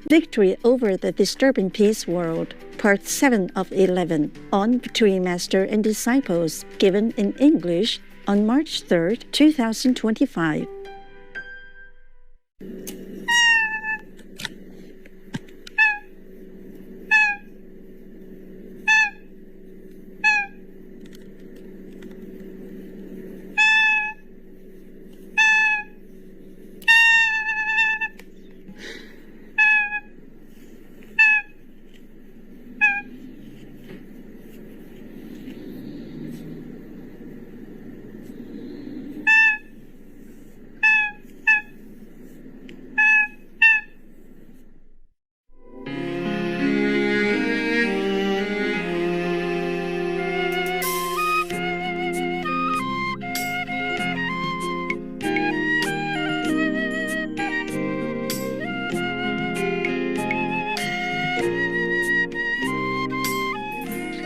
Victory over the Disturbing Peace World, Part 7 of 11, on Between Master and Disciples, given in English on March 3rd, 2025.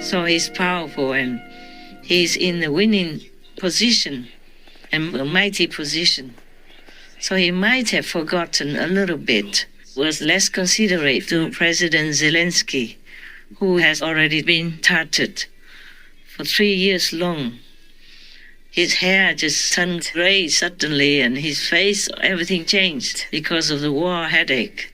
So he's powerful and he's in the winning position and a mighty position. So he might have forgotten a little bit, was less considerate to President Zelensky, who has already been targeted for 3 years long. His hair just turned gray suddenly and his face, everything changed because of the war headache.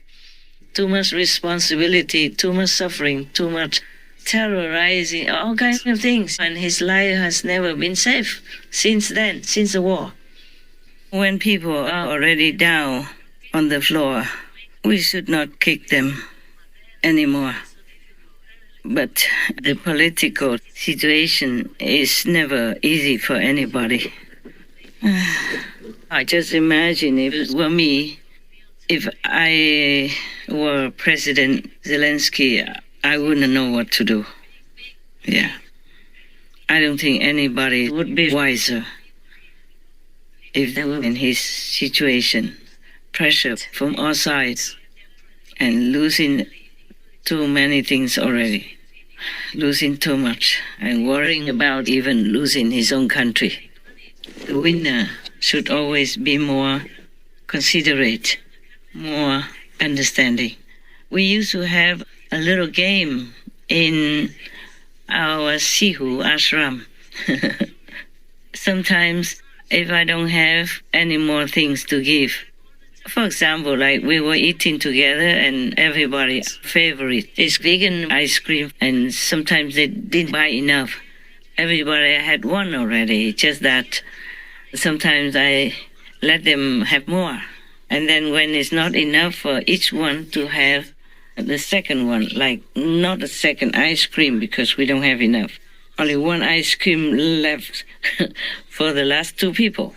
Too much responsibility, too much suffering, too much terrorizing, all kinds of things. And his life has never been safe since then, since the war. When people are already down on the floor, we should not kick them anymore. But the political situation is never easy for anybody. I just imagine if it were me, if I were President Zelensky, I wouldn't know what to do. Yeah. I don't think anybody would be wiser if they were in his situation. Pressure from all sides and losing too many things already. Losing too much and worrying about even losing his own country. The winner should always be more considerate, more understanding. We used to have a little game in our Sihu ashram. Sometimes if I don't have any more things to give, for example, like we were eating together and everybody's favorite is vegan ice cream, and sometimes they didn't buy enough. Everybody had one already, just that sometimes I let them have more. And then when it's not enough for each one to have the second one, like not a second ice cream because we don't have enough. Only one ice cream left for the last two people,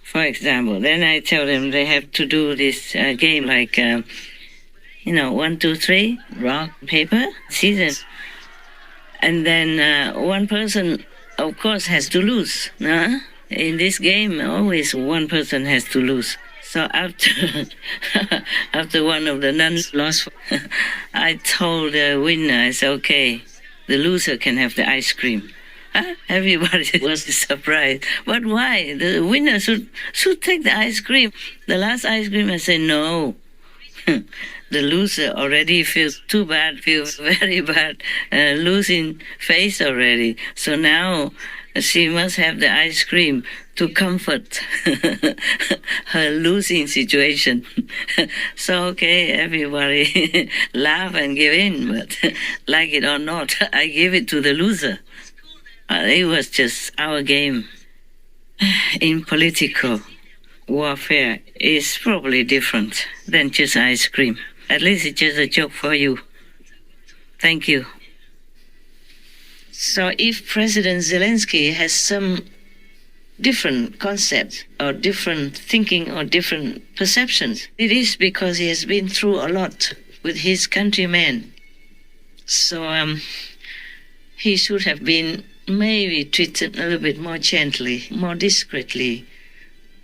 for example. Then I tell them they have to do this game like, 1, 2, 3, rock, paper, scissors. And then one person, of course, has to lose. In this game, always one person has to lose. So after one of the nuns lost, I told the winner, I said, okay, the loser can have the ice cream. Everybody was surprised. But why? The winner should take the ice cream. The last ice cream, I said, no. The loser already feels too bad, feels very bad, losing face already. So now she must have the ice cream to comfort her losing situation. So, okay, everybody laugh and give in, but like it or not, I give it to the loser. It was just our game. In political warfare, it's probably different than just ice cream. At least it's just a joke for you. Thank you. So if President Zelensky has some different concepts or different thinking or different perceptions, it is because he has been through a lot with his countrymen. So he should have been maybe treated a little bit more gently, more discreetly.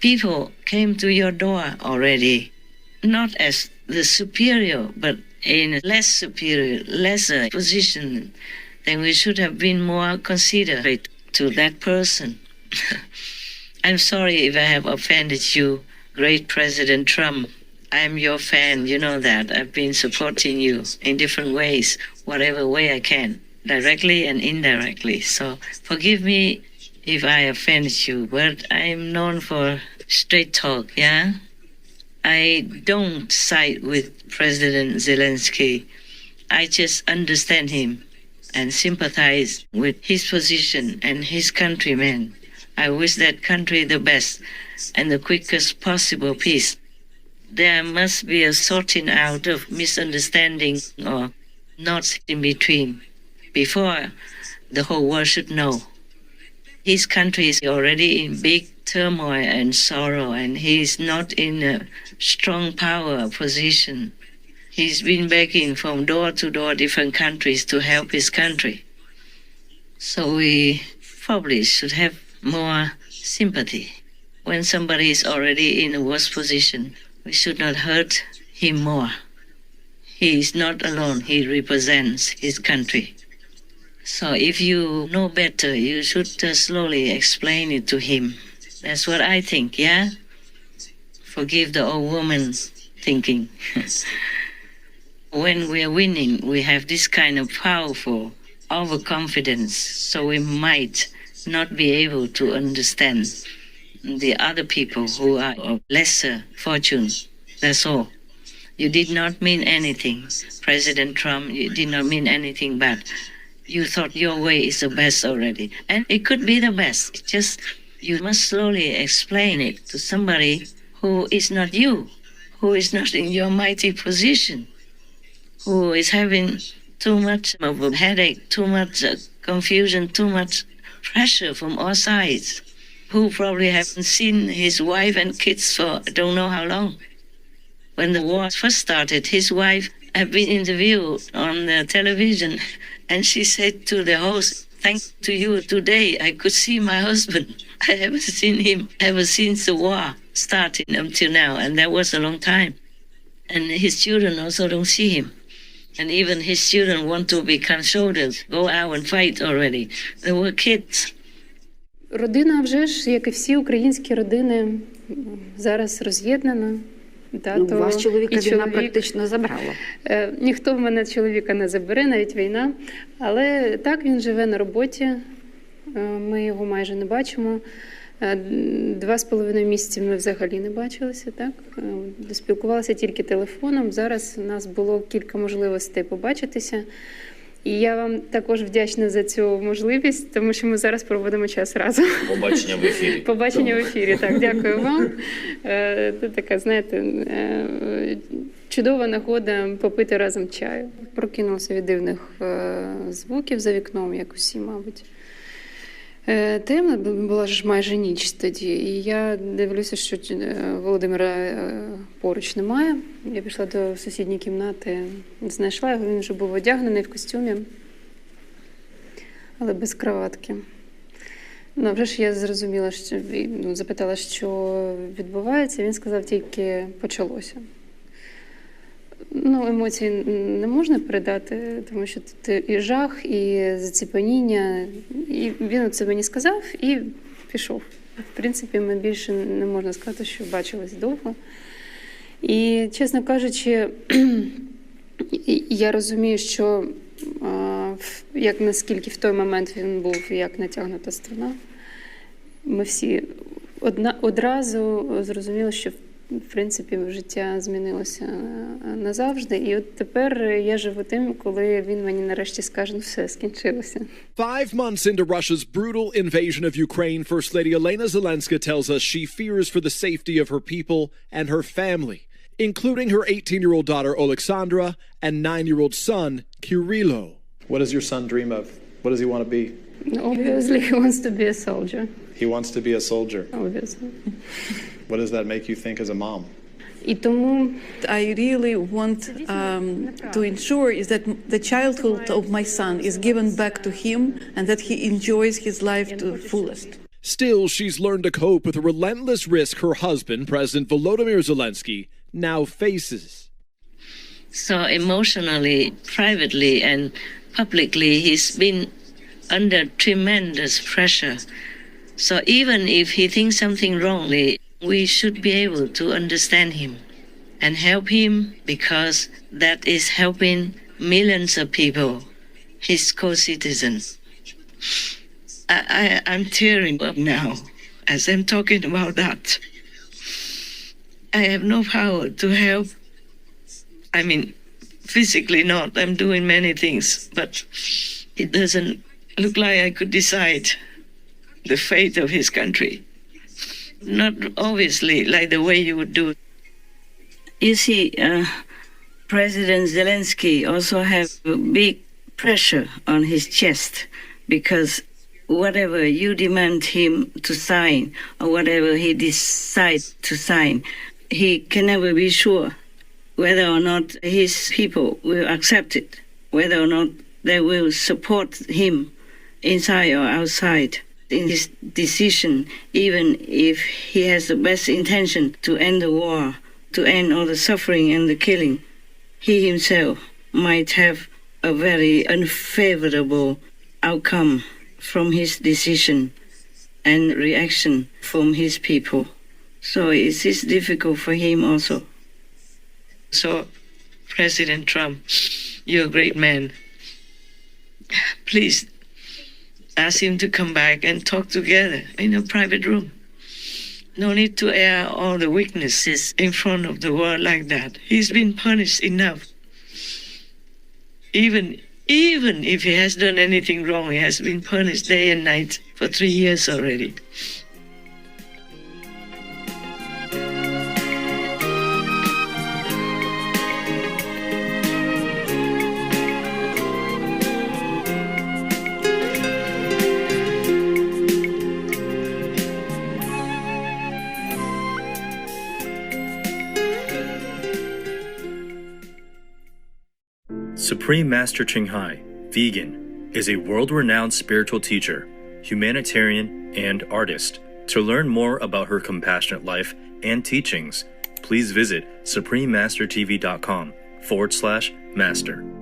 People came to your door already, not as the superior, but in a less superior, lesser position. Then we should have been more considerate to that person. I'm sorry if I have offended you, great President Trump. I'm your fan, you know that. I've been supporting you in different ways, whatever way I can, directly and indirectly. So forgive me if I offend you, but I'm known for straight talk, yeah? I don't side with President Zelensky. I just understand him and sympathize with his position and his countrymen. I wish that country the best and the quickest possible peace. There must be a sorting out of misunderstanding or knots in between before the whole world should know. His country is already in big turmoil and sorrow, and he is not in a strong power position. He's been begging from door to door different countries to help his country. So we probably should have more sympathy. When somebody is already in a worse position, we should not hurt him more. He is not alone. He represents his country. So if you know better, you should slowly explain it to him. That's what I think, yeah? Forgive the old woman thinking. When we are winning, we have this kind of powerful overconfidence, so we might not be able to understand the other people who are of lesser fortune. That's all. You did not mean anything. President Trump, you did not mean anything bad. You thought your way is the best already. And it could be the best. It's just you must slowly explain it to somebody who is not you, who is not in your mighty position, who is having too much of a headache, too much confusion, too much pressure from all sides, who probably haven't seen his wife and kids for I don't know how long. When the war first started, his wife had been interviewed on the television, and she said to the host, "Thanks to you today, I could see my husband. I haven't seen him ever since the war started until now," and that was a long time. And his children also don't see him. And even his children want to become soldiers, go out and fight already. They were kids. Родина вже ж, як і всі українські родини, зараз роз'єднана. У вас чоловіка війна практично забрала. Ніхто в мене чоловіка не забере, навіть війна. Але так, він живе на роботі, ми його майже не бачимо. 2,5 місяці ми взагалі не бачилися, так? Спілкувалися тільки телефоном. Зараз у нас було кілька можливостей побачитися. І я вам також вдячна за цю можливість, тому що ми зараз проводимо час разом. Побачення в ефірі. Побачення в ефірі, так. Дякую вам. Це така, знаєте, чудова нагода попити разом чаю. Прокинулася від дивних звуків за вікном, як усі, мабуть. Темна була ж майже ніч тоді, і я дивлюся, що Володимира поруч немає. Я пішла до сусідньої кімнати, знайшла його, він вже був одягнений в костюмі, але без краватки. Ну, вже ж я зрозуміла, що, запитала, що відбувається, він сказав, тільки почалося. Ну, емоції не можна передати, тому що тут і жах, і заціпеніння. І він це мені сказав і пішов. В принципі, ми більше не можна сказати, що бачились довго. І, чесно кажучи, я розумію, що як наскільки в той момент він був як натягнута струна, ми всі одразу зрозуміли, що в принципі, життя змінилося назавжди. І от тепер я живу тим, коли він мені нарешті скаже, ну все, скінчилося. 5 months into Russia's brutal invasion of Ukraine, First Lady Elena Zelenska tells us she fears for the safety of her people and her family, including her 18-year-old daughter, Alexandra, and 9-year-old son, Kirilo. What does your son dream of? What does he want to be? Obviously, he wants to be a soldier. He wants to be a soldier. Obviously. What does that make you think as a mom? І тому I really want to ensure is that the childhood of my son is given back to him and that he enjoys his life to the fullest. Still, she's learned to cope with the relentless risk her husband, President Volodymyr Zelensky, now faces. So emotionally, privately, and publicly, he's been under tremendous pressure. So even if he thinks something wrongly, we should be able to understand him and help him, because that is helping millions of people, his co-citizens. I'm tearing up now as I'm talking about that. I have no power to help. I mean, physically not. I'm doing many things, but it doesn't look like I could decide the fate of his country. Not obviously like the way you would do. You see, President Zelensky also has a big pressure on his chest, because whatever you demand him to sign or whatever he decides to sign, he can never be sure whether or not his people will accept it, whether or not they will support him inside or outside in his decision, even if he has the best intention to end the war, to end all the suffering and the killing. He himself might have a very unfavorable outcome from his decision and reaction from his people. So it is difficult for him also. So, President Trump, you're a great man. Please ask him to come back and talk together in a private room. No need to air all the weaknesses in front of the world like that. He's been punished enough. Even if he has done anything wrong, he has been punished day and night for 3 years already. Supreme Master Ching Hai, vegan, is a world-renowned spiritual teacher, humanitarian, and artist. To learn more about her compassionate life and teachings, please visit suprememastertv.com/master.